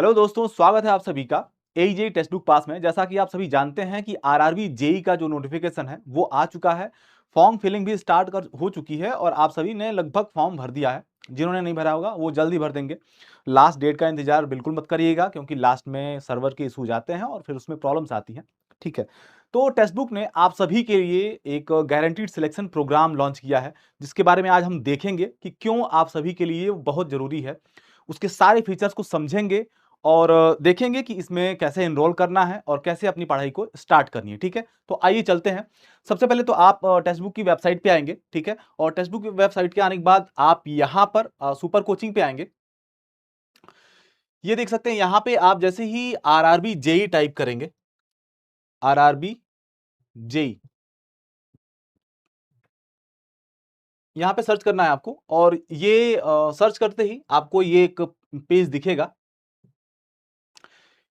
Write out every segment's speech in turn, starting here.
Hello दोस्तों, स्वागत है आप सभी का एईजेई टेक्स्ट बुक पास में। जैसा कि आप सभी जानते हैं कि आरआरबी जेई का जो नोटिफिकेशन है वो आ चुका है। फॉर्म फिलिंग भी स्टार्ट कर हो चुकी है और आप सभी ने लगभग फॉर्म भर दिया है। जिन्होंने नहीं भरा होगा वो जल्दी भर देंगे। लास्ट डेट का इंतजार बिल्कुल मत करिएगा, क्योंकि लास्ट में सर्वर के इशू जाते हैं और फिर उसमें प्रॉब्लम्स आती हैं। ठीक है, तो टेक्स्ट बुक ने आप सभी के लिए एक गारंटीड सिलेक्शन प्रोग्राम लॉन्च किया है, जिसके बारे में आज हम देखेंगे कि क्यों आप सभी के लिए बहुत जरूरी है। उसके सारे फीचर्स को समझेंगे और देखेंगे कि इसमें कैसे एनरोल करना है और कैसे अपनी पढ़ाई को स्टार्ट करनी है। ठीक है, तो आइए चलते हैं। सबसे पहले तो आप टेक्स्ट बुक की वेबसाइट पे आएंगे। ठीक है, और टेक्स्ट बुक की वेबसाइट के आने के बाद आप यहां पर सुपर कोचिंग पे आएंगे। ये देख सकते हैं, यहां पे आप जैसे ही आरआरबी जेई टाइप करेंगे, आरआरबी जेई यहां पे सर्च करना है आपको, और ये सर्च करते ही आपको ये एक पेज दिखेगा।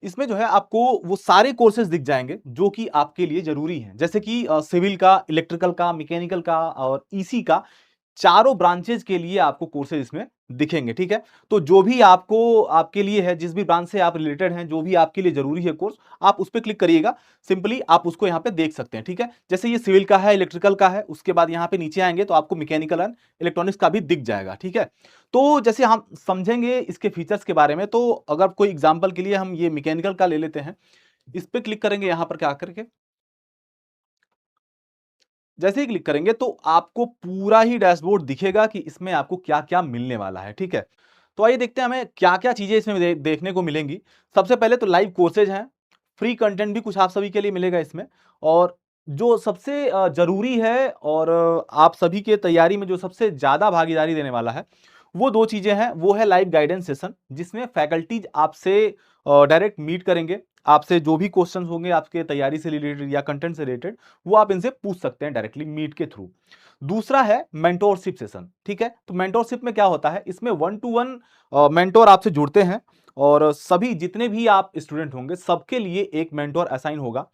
इसमें जो है आपको वो सारे कोर्सेज दिख जाएंगे जो कि आपके लिए जरूरी हैं, जैसे कि सिविल का, इलेक्ट्रिकल का, मैकेनिकल का और ईसी का। चारों ब्रांचेज के लिए आपको कोर्सेज इसमें दिखेंगे। ठीक है, तो जो भी आपको आपके लिए है, जिस भी ब्रांच से आप रिलेटेड हैं, जो भी आपके लिए जरूरी है कोर्स, आप उस पर क्लिक करिएगा। सिंपली आप उसको यहाँ पे देख सकते हैं। ठीक है, जैसे ये सिविल का है, इलेक्ट्रिकल का है, उसके बाद यहाँ पे नीचे आएंगे तो आपको मैकेनिकल एंड इलेक्ट्रॉनिक्स का भी दिख जाएगा। ठीक है, तो जैसे हम समझेंगे इसके फीचर्स के बारे में, तो अगर कोई एग्जाम्पल के लिए हम ये मैकेनिकल का ले लेते हैं। इस पे क्लिक करेंगे यहां पर क्या करके, जैसे ही क्लिक करेंगे तो आपको पूरा ही डैशबोर्ड दिखेगा कि इसमें आपको क्या क्या मिलने वाला है। ठीक है, तो आइए देखते हैं हमें क्या क्या चीजें इसमें देखने को मिलेंगी। सबसे पहले तो लाइव कोर्सेज हैं, फ्री कंटेंट भी कुछ आप सभी के लिए मिलेगा इसमें। और जो सबसे जरूरी है और आप सभी के तैयारी में जो सबसे ज्यादा भागीदारी देने वाला है, वो दो चीजें हैं। वो है लाइव गाइडेंस सेशन, जिसमें फैकल्टीज आपसे डायरेक्ट मीट करेंगे। आपसे जो भी क्वेश्चंस होंगे आपके तैयारी से रिलेटेड या कंटेंट से रिलेटेड, वो आप इनसे पूछ सकते हैं डायरेक्टली मीट के थ्रू। दूसरा है मेंटोरशिप सेशन। ठीक है, तो मेंटोरशिप में क्या होता है, इसमें 1 to 1 मेंटोर आपसे जुड़ते हैं, और सभी जितने भी आप स्टूडेंट होंगे सबके लिए एक मेंटोर असाइन होगा।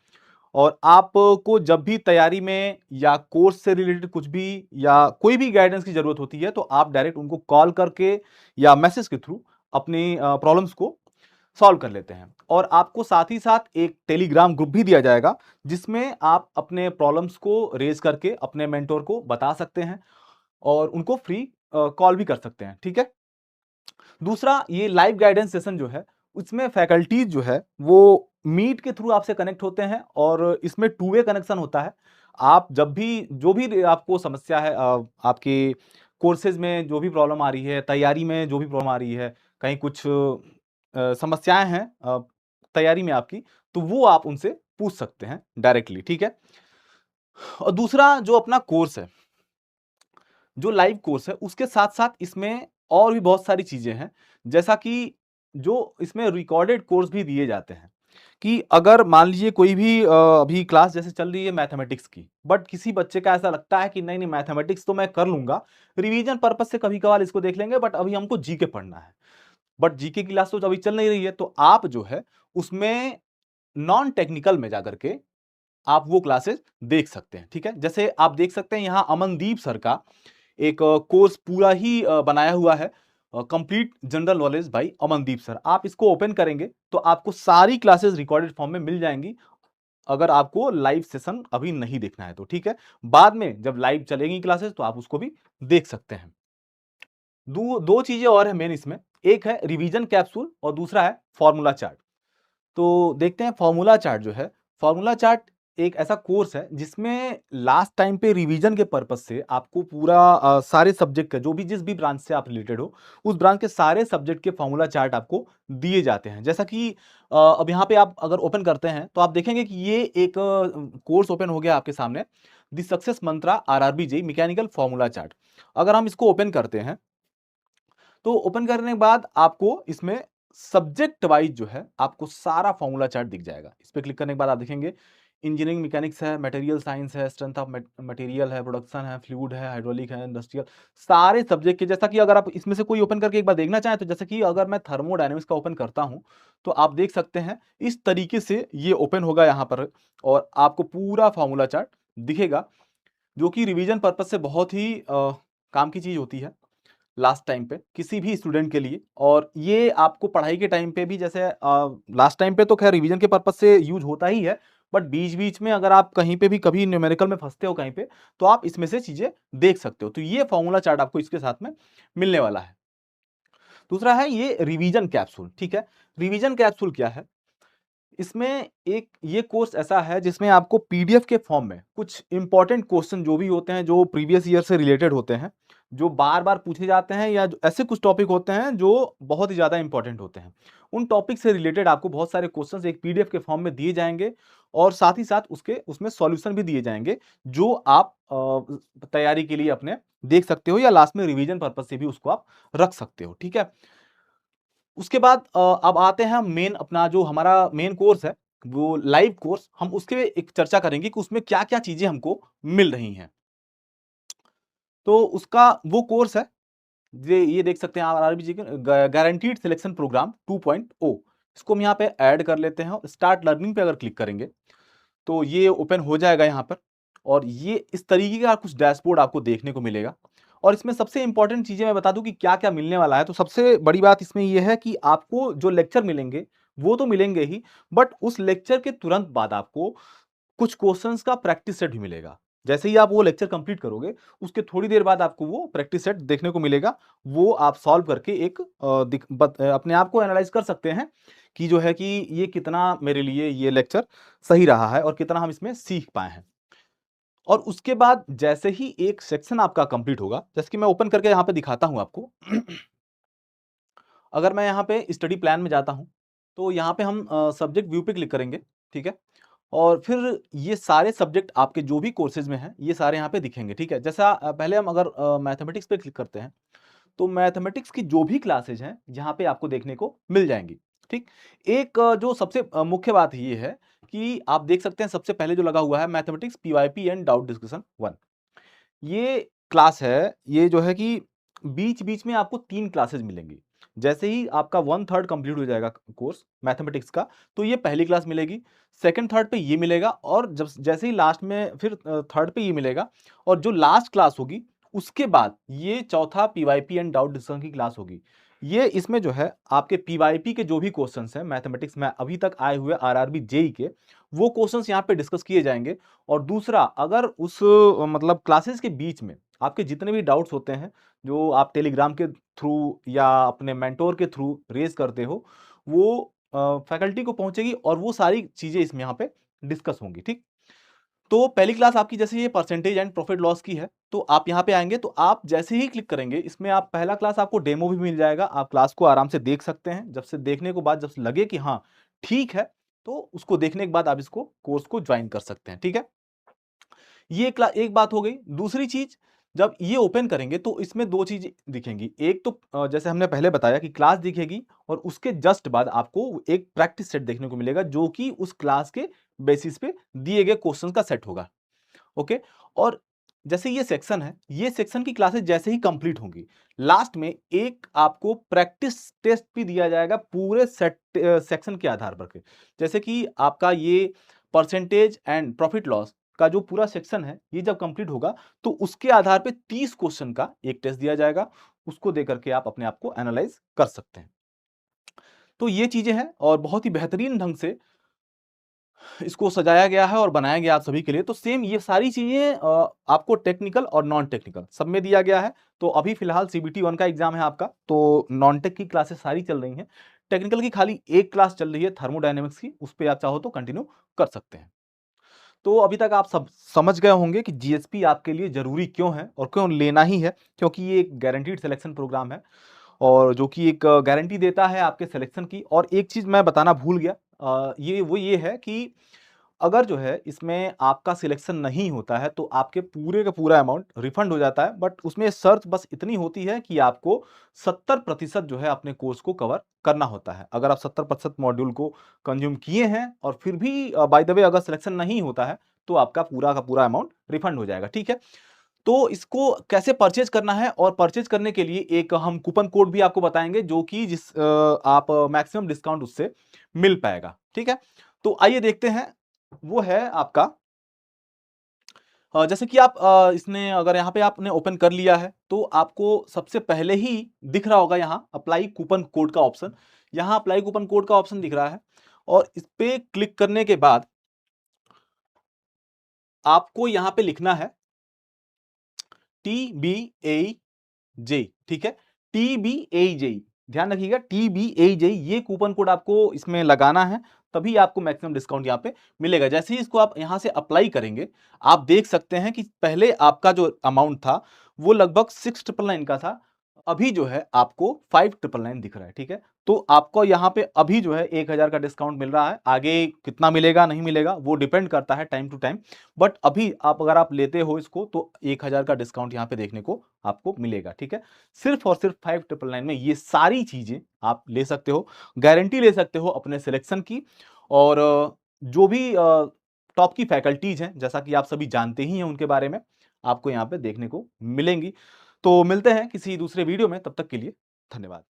और आपको जब भी तैयारी में या कोर्स से रिलेटेड कुछ भी या कोई भी गाइडेंस की जरूरत होती है, तो आप डायरेक्ट उनको कॉल करके या मैसेज के थ्रू अपनी प्रॉब्लम्स को सॉल्व कर लेते हैं। और आपको साथ ही साथ एक टेलीग्राम ग्रुप भी दिया जाएगा, जिसमें आप अपने प्रॉब्लम्स को रेज करके अपने मेंटोर को बता सकते हैं और उनको फ्री कॉल भी कर सकते हैं। ठीक है, दूसरा ये लाइव गाइडेंस सेशन जो है, उसमें फैकल्टीज जो है वो मीट के थ्रू आपसे कनेक्ट होते हैं, और इसमें 2 वे कनेक्शन होता है। आप जब भी जो भी आपको समस्या है, आपके कोर्सेज में जो भी प्रॉब्लम आ रही है, तैयारी में जो भी प्रॉब्लम आ रही है, कहीं कुछ समस्याएं हैं तैयारी में आपकी, तो वो आप उनसे पूछ सकते हैं डायरेक्टली। ठीक है, और दूसरा जो अपना कोर्स है, जो लाइव कोर्स है, उसके साथ साथ इसमें और भी बहुत सारी चीजें हैं। जैसा कि जो इसमें रिकॉर्डेड कोर्स भी दिए जाते हैं, कि अगर मान लीजिए कोई भी अभी क्लास जैसे चल रही है मैथमेटिक्स की, बट किसी बच्चे का ऐसा लगता है कि नहीं नहीं, मैथमेटिक्स तो मैं कर लूंगा, रिवीजन पर्पज से कभी कभार इसको देख लेंगे, बट अभी हमको जीके पढ़ना है। बट जीके की क्लास तो अभी चल नहीं रही है, तो आप जो है उसमें नॉन टेक्निकल में जाकर के आप वो क्लासेस देख सकते हैं। ठीक है, जैसे आप देख सकते हैं यहाँ अमनदीप सर का एक कोर्स पूरा ही बनाया हुआ है, complete general knowledge by Amandeep sir. आप इसको ओपन करेंगे तो आपको सारी क्लासेस रिकॉर्डेड फॉर्म में मिल जाएंगी, अगर आपको लाइव सेशन अभी नहीं देखना है तो। ठीक है, बाद में जब लाइव चलेंगी क्लासेस तो आप उसको भी देख सकते हैं। दो चीजें और है मेन इसमें, एक है रिवीजन कैप्सूल और दूसरा है फॉर्मूला चार्ट। तो देखते हैं फॉर्मूला चार्ट जो है, फॉर्मूला चार्ट एक ऐसा कोर्स है जिसमें लास्ट टाइम पे रिवीजन के पर्पज से आपको पूरा सारे सब्जेक्ट का, जो भी जिस भी ब्रांच से आप रिलेटेड हो, उस ब्रांच के सारे सब्जेक्ट के फॉर्मूला चार्ट आपको दिए जाते हैं। जैसा कि अब यहाँ पे आप अगर ओपन करते हैं तो आप देखेंगे कि ये एक कोर्स ओपन हो गया आपके सामने, the success Mantra RRB JE mechanical formula chart. अगर हम इसको ओपन करते हैं तो ओपन करने के बाद आपको इसमें सब्जेक्ट वाइज जो है आपको सारा फॉर्मूला चार्ट दिख जाएगा। इस पे क्लिक करने के बाद आप देखेंगे इंजीनियरिंग मैकेनिक्स है, मटेरियल साइंस है, स्ट्रेंथ ऑफ मटेरियल है, प्रोडक्शन है, फ्लूइड है, हाइड्रोलिक है, इंडस्ट्रियल, सारे सब्जेक्ट के। जैसा कि अगर आप इसमें से कोई ओपन करके एक बार देखना चाहें, तो जैसे कि अगर मैं थर्मोडायनेमिक्स का ओपन करता हूं, तो आप देख सकते हैं इस तरीके से ये ओपन होगा यहाँ पर, और आपको पूरा फॉर्मूला चार्ट दिखेगा, जो कि रिवीजन पर्पज से बहुत ही काम की चीज होती है। लास्ट टाइम पे किसी भी स्टूडेंट के लिए। और ये आपको पढ़ाई के टाइम पे भी, जैसे लास्ट टाइम पे तो खैर रिवीजन के पर्पज से यूज होता ही है, बट बीच बीच में अगर आप कहीं पे भी कभी न्यूमेरिकल में फंसते हो कहीं पे, तो आप इसमें से चीजें देख सकते हो। तो ये फॉर्मूला चार्ट आपको इसके साथ में मिलने वाला है। दूसरा है ये रिवीजन कैप्सूल। ठीक है, रिवीजन कैप्सूल क्या है? इसमें एक ये कोर्स ऐसा है जिसमें आपको पीडीएफ के फॉर्म में कुछ इंपॉर्टेंट क्वेश्चन जो भी होते हैं, जो प्रीवियस ईयर से रिलेटेड होते हैं, जो बार बार पूछे जाते हैं, या ऐसे कुछ टॉपिक होते हैं जो बहुत ही ज्यादा इंपॉर्टेंट होते हैं, उन टॉपिक से रिलेटेड आपको बहुत सारे क्वेश्चंस एक पीडीएफ के फॉर्म में दिए जाएंगे, और साथ ही साथ उसके उसमें सॉल्यूशन भी दिए जाएंगे, जो आप तैयारी के लिए अपने देख सकते हो, या लास्ट में रिवीजन पर्पज से भी उसको आप रख सकते हो। ठीक है, उसके बाद अब आते हैं हम मेन, अपना जो हमारा मेन कोर्स है वो लाइव कोर्स, हम उसके एक चर्चा करेंगे कि उसमें क्या क्या चीजें हमको मिल रही हैं। तो उसका वो कोर्स है, ये देख सकते हैं आप, आरआरबी गारंटीड सिलेक्शन प्रोग्राम 2.0। इसको हम यहाँ पे ऐड कर लेते हैं, और स्टार्ट लर्निंग पे अगर क्लिक करेंगे तो ये ओपन हो जाएगा यहाँ पर, और ये इस तरीके का कुछ डैशबोर्ड आपको देखने को मिलेगा। और इसमें सबसे इंपॉर्टेंट चीजें मैं बता दूं कि क्या क्या मिलने वाला है। तो सबसे बड़ी बात इसमें यह है कि आपको जो लेक्चर मिलेंगे वो तो मिलेंगे ही, बट उस लेक्चर के तुरंत बाद आपको कुछ क्वेश्चंस का प्रैक्टिस सेट भी मिलेगा। जैसे ही आप वो लेक्चर कंप्लीट करोगे, उसके थोड़ी देर बाद आपको वो प्रैक्टिस सेट देखने को मिलेगा। वो आप सॉल्व करके एक अपने आप को एनालाइज कर सकते हैं कि जो है कि ये कितना मेरे लिए ये लेक्चर सही रहा है, और कितना हम इसमें सीख पाए हैं। और उसके बाद जैसे ही एक सेक्शन आपका कंप्लीट होगा, जैसे कि मैं ओपन करके यहां पे दिखाता हूं आपको। अगर मैं यहाँ पे स्टडी प्लान में जाता हूं, तो यहाँ पे हम सब्जेक्ट व्यू पे क्लिक करेंगे। ठीक है, और फिर ये सारे सब्जेक्ट आपके जो भी कोर्सेज में हैं, ये सारे यहाँ पे दिखेंगे। ठीक है, जैसा पहले हम अगर मैथमेटिक्स पे क्लिक करते हैं, तो मैथमेटिक्स की जो भी क्लासेज हैं यहाँ पे आपको देखने को मिल जाएंगी। ठीक, एक जो सबसे मुख्य बात ये है कि आप देख सकते हैं सबसे पहले जो लगा हुआ है, मैथमेटिक्स पीवाईपी एंड डाउट डिस्कशन 1। ये क्लास है, ये जो है कि बीच बीच में आपको 3 क्लासेज मिलेंगी। जैसे ही आपका 1/3 कंप्लीट हो जाएगा कोर्स मैथमेटिक्स का, तो ये पहली क्लास मिलेगी, सेकंड थर्ड पे ये मिलेगा, और जब जैसे ही लास्ट में फिर थर्ड पे ये मिलेगा, और जो लास्ट क्लास होगी उसके बाद ये चौथा पीवाईपी एंड डाउट डिस्कशन की क्लास होगी। ये इसमें जो है आपके पीवाईपी के जो भी क्वेश्चंस हैं मैथमेटिक्स में अभी तक आए हुए आरआरबी जेई के, वो क्वेश्चंस यहाँ पे डिस्कस किए जाएंगे। और दूसरा, अगर उस मतलब क्लासेस के बीच में आपके जितने भी डाउट्स होते हैं, जो आप टेलीग्राम के थ्रू या अपने मेंटोर के थ्रू रेज करते हो, वो फैकल्टी को पहुंचेगी, और वो सारी चीजें इसमें यहाँ पे डिस्कस होंगी। ठीक, तो पहली क्लास आपकी जैसे ये परसेंटेज एंड प्रॉफिट लॉस की है, तो आप यहाँ पे आएंगे, तो आप जैसे ही क्लिक करेंगे इसमें, आप पहला क्लास आपको डेमो भी मिल जाएगा, आप क्लास को आराम से देख सकते हैं। जब से देखने के बाद जब से लगे कि हाँ ठीक है, तो उसको देखने के बाद आप इसको कोर्स को ज्वाइन कर सकते हैं। ठीक है, ये एक बात हो गई। दूसरी चीज, जब ये ओपन करेंगे तो इसमें दो चीज दिखेंगी। एक तो जैसे हमने पहले बताया कि क्लास दिखेगी, और उसके जस्ट बाद आपको एक प्रैक्टिस सेट देखने को मिलेगा, जो कि उस क्लास के बेसिस पे दिए गए क्वेश्चंस का सेट होगा। ओके, और जैसे ये सेक्शन है, ये सेक्शन की क्लासेस जैसे ही कंप्लीट होंगी, लास्ट में एक आपको प्रैक्टिस टेस्ट भी दिया जाएगा पूरे सेक्शन के आधार पर के। जैसे कि आपका ये परसेंटेज एंड प्रॉफिट लॉस का जो पूरा सेक्शन है, ये जब कंप्लीट होगा, तो उसके आधार पे 30 क्वेश्चन का एक टेस्ट दिया जाएगा। उसको देकर के आप अपने आप को एनालाइज कर सकते हैं। तो ये चीजें हैं, और बहुत ही बेहतरीन ढंग से इसको सजाया गया है और बनाया गया आप सभी के लिए। तो सेम ये सारी चीजें आपको टेक्निकल और नॉन टेक्निकल सब में दिया गया है। तो अभी फिलहाल सीबीटी 1 का एग्जाम है आपका, तो नॉन टेक की क्लासेस सारी चल रही हैं। टेक्निकल की खाली एक क्लास चल रही है थर्मोडायनेमिक्स की, उस पर आप चाहो तो कंटिन्यू कर सकते हैं। तो अभी तक आप सब समझ गए होंगे कि जीएसपी आपके लिए जरूरी क्यों है, और क्यों लेना ही है, क्योंकि ये एक गारंटीड सिलेक्शन प्रोग्राम है, और जो कि एक गारंटी देता है आपके सिलेक्शन की। और एक चीज मैं बताना भूल गया, ये है कि अगर जो है इसमें आपका सिलेक्शन नहीं होता है, तो आपके पूरे का पूरा अमाउंट रिफंड हो जाता है। बट उसमें शर्त बस इतनी होती है कि आपको 70% जो है अपने कोर्स को कवर करना होता है। अगर आप 70% मॉड्यूल को कंज्यूम किए हैं, और फिर भी बाय द वे अगर सिलेक्शन नहीं होता है, तो आपका पूरा का पूरा अमाउंट रिफंड हो जाएगा। ठीक है, तो इसको कैसे परचेज करना है, और परचेज करने के लिए एक हम कूपन कोड भी आपको बताएंगे, जो कि आप मैक्सिमम डिस्काउंट उससे मिल पाएगा। ठीक है, तो आइए देखते हैं। वो है आपका जैसे कि आप इसने अगर यहाँ पे आपने ओपन कर लिया है तो आपको सबसे पहले ही दिख रहा होगा यहाँ अप्लाई कूपन कोड का ऑप्शन। यहाँ अप्लाई कूपन कोड का ऑप्शन दिख रहा है और इस पे क्लिक करने के बाद आपको यहाँ पे लिखना है TBAJ, ठीक है, TBAJ, ध्यान रखिएगा TBAJ, ये कूपन कोड आपको इसमें लगाना है, तभी आपको मैक्सिमम डिस्काउंट यहाँ पे मिलेगा। जैसे ही इसको आप यहाँ से अप्लाई करेंगे, आप देख सकते हैं कि पहले आपका जो अमाउंट था वो लगभग 6,999 का था, अभी जो है आपको 5,999 दिख रहा है, ठीक है। तो आपको यहाँ पे अभी जो है 1,000 का डिस्काउंट मिल रहा है, आगे कितना मिलेगा नहीं मिलेगा वो डिपेंड करता है टाइम टू टाइम, बट अभी आप अगर आप लेते हो इसको तो 1,000 का डिस्काउंट यहाँ पे देखने को आपको मिलेगा, ठीक है। सिर्फ और सिर्फ 5,999 में ये सारी चीजें आप ले सकते हो, गारंटी ले सकते हो अपने सिलेक्शन की। और जो भी टॉप की फैकल्टीज हैं, जैसा कि आप सभी जानते ही हैं उनके बारे में, आपको यहाँ पे देखने को मिलेंगी। तो मिलते हैं किसी दूसरे वीडियो में, तब तक के लिए धन्यवाद।